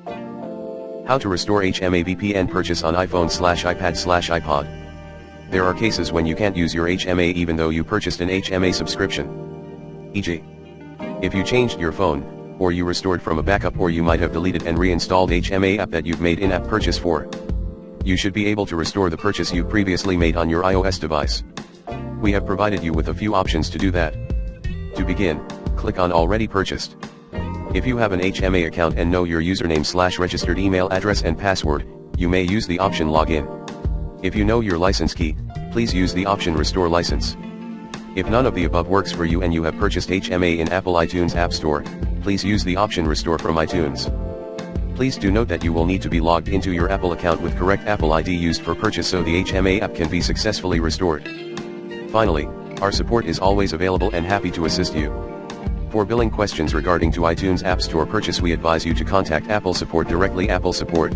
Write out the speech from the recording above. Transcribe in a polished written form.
How to restore HMA VPN purchase on iPhone/iPad/iPod. There are cases when you can't use your HMA even though you purchased an HMA subscription. E.g., if you changed your phone, or you restored from a backup, or you might have deleted and reinstalled HMA app that you've made in-app purchase for. You should be able to restore the purchase you previously made on your iOS device. We have provided you with a few options to do that. To begin, click on Already Purchased. If you have an HMA account and know your username/registered email address and password, you may use the option Login. If you know your license key, please use the option Restore License. If none of the above works for you and you have purchased HMA in Apple iTunes App Store, please use the option Restore from iTunes. Please do note that you will need to be logged into your Apple account with correct Apple ID used for purchase so the HMA app can be successfully restored. Finally, our support is always available and happy to assist you. For billing questions regarding to iTunes App Store purchase, we advise you to contact Apple Support directly. Apple Support.